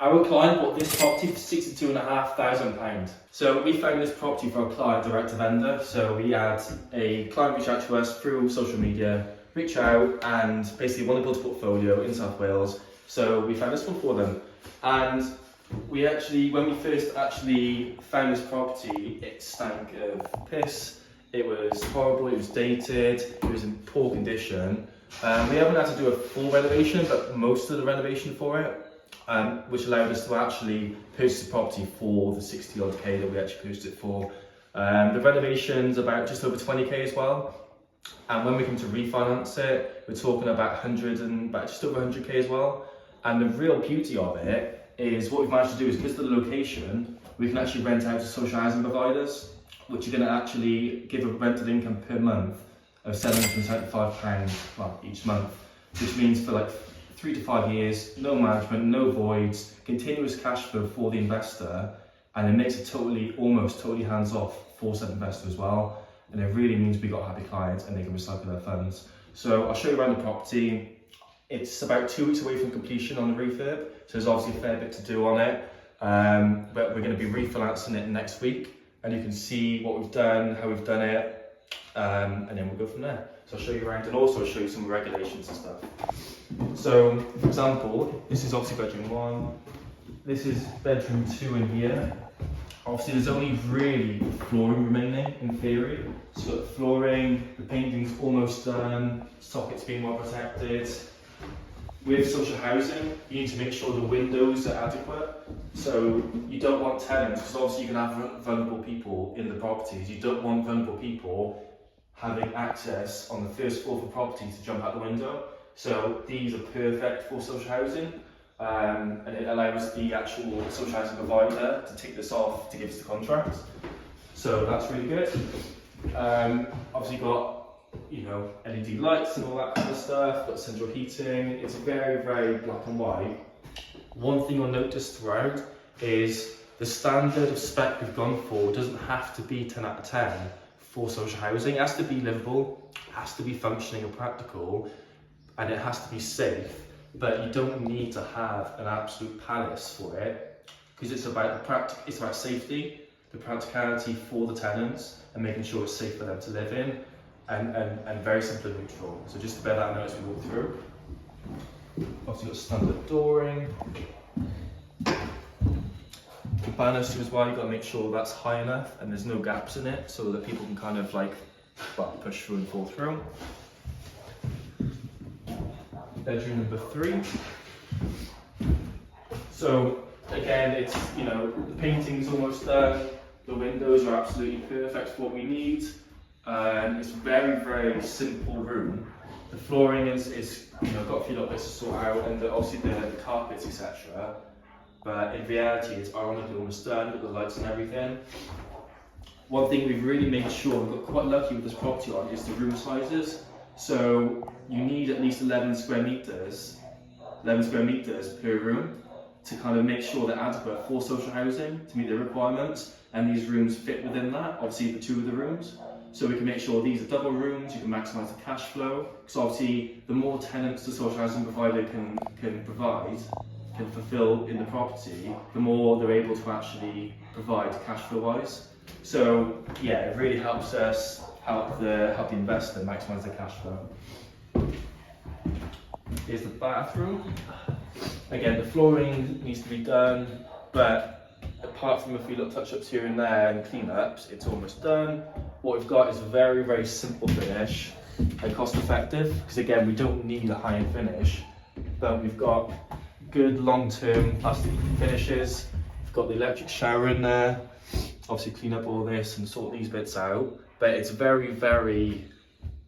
Our client bought this property for £62,500. So we found this property for our client direct to vendor. So we had a client reach out to us through social media, reach out and basically want to build a portfolio in South Wales. So we found this one for them. And we actually, when we first actually found this property, it stank of piss. It was horrible, it was dated, it was in poor condition. We haven't had to do a full renovation, but most of the renovation for it. Which allowed us to actually purchase the property for the 60 odd K that we actually purchased it for. The renovation's about just over 20K as well. And when we come to refinance it, we're talking about just over 100K as well. And the real beauty of it is what we've managed to do is because of the location, we can actually rent out to social housing providers, which are going to actually give a rental income per month of £775 each month, which means for like 3 to 5 years, no management, no voids, continuous cash flow for the investor, and it makes it almost totally hands-off for said investor as well. And it really means we got happy clients and they can recycle their funds. So I'll show you around the property. It's about 2 weeks away from completion on the refurb, so there's obviously a fair bit to do on it. But we're going to be refinancing it next week, and you can see what we've done, how we've done it, and then we'll go from there. So I'll show you around and also show you some regulations and stuff. So, for example, this is obviously bedroom 1, this is bedroom 2 in here. Obviously there's only really flooring remaining in theory. So you've got the flooring, the painting's almost done, sockets being well protected. With social housing, you need to make sure the windows are adequate. So you don't want tenants, because obviously you can have vulnerable people in the properties. You don't want vulnerable people having access on the first floor of the property to jump out the window. So these are perfect for social housing, and it allows the actual social housing provider to take this off to give us the contract. So that's really good. Obviously got, LED lights and all that kind of stuff, got central heating. It's very, very black and white. One thing you'll notice throughout is the standard of spec we've gone for doesn't have to be 10 out of 10 for social housing. It has to be livable, has to be functioning and practical, and it has to be safe, but you don't need to have an absolute palace for it, because it's about safety, the practicality for the tenants, and making sure it's safe for them to live in, and very simple and neutral. So just to bear that in mind as we walk through. Obviously got standard dooring. The banister as well, you've got to make sure that's high enough and there's no gaps in it, so that people can kind of push through and fall through. Bedroom number 3. So again, it's, the painting's almost done, the windows are absolutely perfect for what we need, and it's a very, very simple room. The flooring is got a few little bits to sort out, and obviously the carpets, etc. But in reality, it's ironically almost done with the lights and everything. One thing we've really made sure, we got quite lucky with this property on, is the room sizes. So you need at least 11 square meters per room to kind of make sure they're adequate for social housing to meet their requirements, and these rooms fit within that, obviously the 2 of the rooms. So we can make sure these are double rooms, you can maximise the cash flow, because obviously the more tenants the social housing provider can fulfill in the property, the more they're able to actually provide cash flow wise. So yeah, it really helps us help the investor maximise their cash flow. Here's the bathroom. Again, the flooring needs to be done, but apart from a few little touch-ups here and there and clean-ups, it's almost done. What we've got is a very, very simple finish and cost-effective, because again, we don't need a high-end finish, but we've got good long-term plastic finishes. We've got the electric shower in there, obviously clean up all this and sort these bits out, but it's very, very,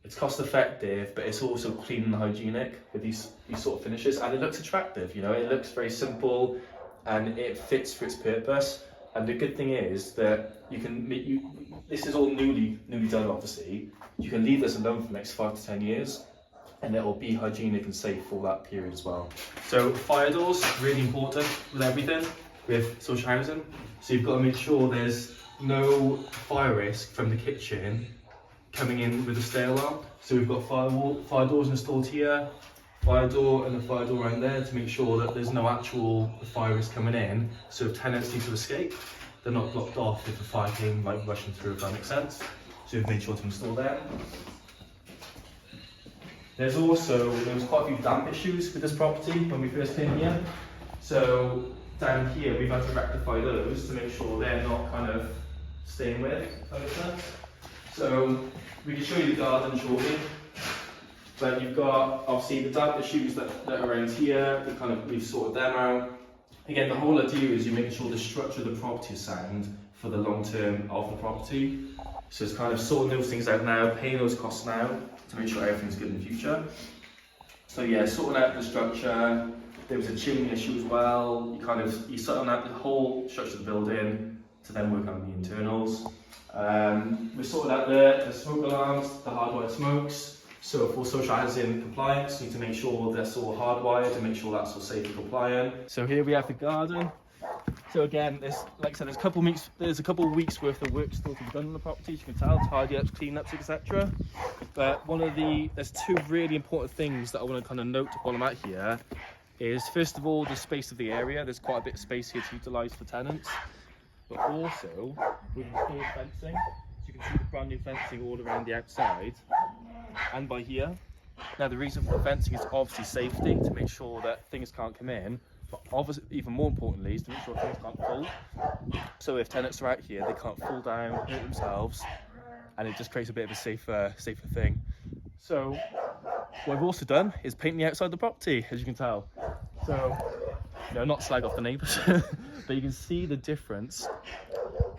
it's cost-effective, but it's also clean and hygienic with these sort of finishes, and it looks attractive, it looks very simple and it fits for its purpose. And the good thing is that this is all newly done obviously, you can leave this alone for the next 5 to 10 years and it will be hygienic and safe for that period as well. So fire doors, really important with everything, with social housing. So you've got to make sure there's no fire risk from the kitchen coming in with the stair alarm. So we've got fire doors installed here, fire door and a fire door around there to make sure that there's no actual fire risk coming in. So if tenants need to escape, they're not blocked off if the fire came like rushing through, if that makes sense. So we've made sure to install them. There was quite a few damp issues with this property when we first came here. So down here we've had to rectify those to make sure they're not kind of staying with, if that makes sense. So we can show you the garden shortly. But you've got obviously the damp issues that are around here, we've sorted them out. Again, the whole idea is you're making sure the structure of the property is sound for the long term of the property. So it's kind of sorting those things out now, paying those costs now to make sure everything's good in the future. So yeah, sorting out the structure. There was a chimney issue as well. You sorting out the whole structure of the building to then work on the internals. We sorted out the smoke alarms, the hardwired smokes. So for social housing compliance, you need to make sure that's all hardwired and make sure that's all safe and compliant. So here we have the garden. So again, like I said, there's a couple of weeks worth of work still to be done on the property. As you can tell, tidy ups, clean ups, etc. But there's two really important things that I want to kind of note while I'm out here. Is first of all the space of the area. There's quite a bit of space here to utilise for tenants, but also with the full fencing. So you can see the brand new fencing all around the outside and by here. Now the reason for the fencing is obviously safety, to make sure that things can't come in, but obviously even more importantly is to make sure things can't fall. So if tenants are out here, they can't fall down, hurt themselves, and it just creates a bit of a safer thing. So what I've also done is paint the outside of the property, as you can tell. So, not slag off the neighbours, but you can see the difference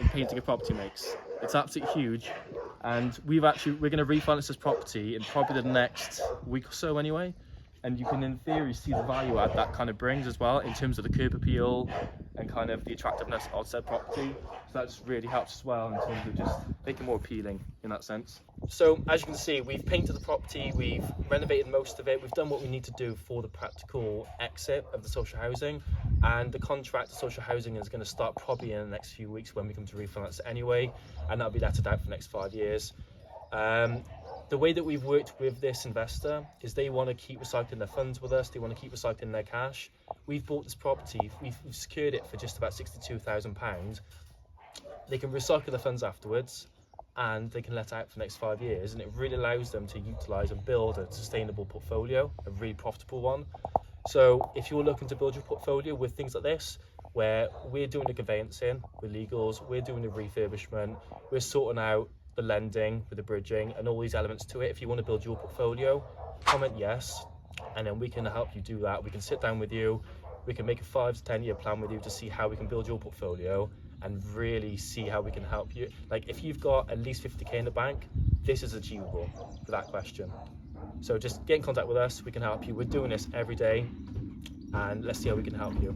in painting a property makes. It's absolutely huge, and we're going to refinance this property in probably the next week or so anyway, and you can in theory see the value add that kind of brings as well in terms of the curb appeal and kind of the attractiveness of said property. So that just really helps as well in terms of just making it more appealing in that sense. So as you can see, we've painted the property, we've renovated most of it, we've done what we need to do for the practical exit of the social housing, and the contract to social housing is going to start probably in the next few weeks when we come to refinance it anyway, and that'll be lettered out for the next 5 years. The way that we've worked with this investor is they want to keep recycling their funds with us, they want to keep recycling their cash. We've bought this property, we've secured it for just about £62,000. They can recycle the funds afterwards and they can let it out for the next 5 years, and it really allows them to utilise and build a sustainable portfolio, a really profitable one. So if you're looking to build your portfolio with things like this, where we're doing the conveyancing with legals, we're doing the refurbishment, we're sorting out the lending with the bridging and all these elements to it. If you want to build your portfolio, comment yes, and then we can help you do that. We can sit down with you, we can make a 5 to 10 year plan with you to see how we can build your portfolio and really see how we can help you. Like if you've got at least 50k in the bank, this is achievable for that question. So just get in contact with us, we can help you. We're doing this every day, and let's see how we can help you.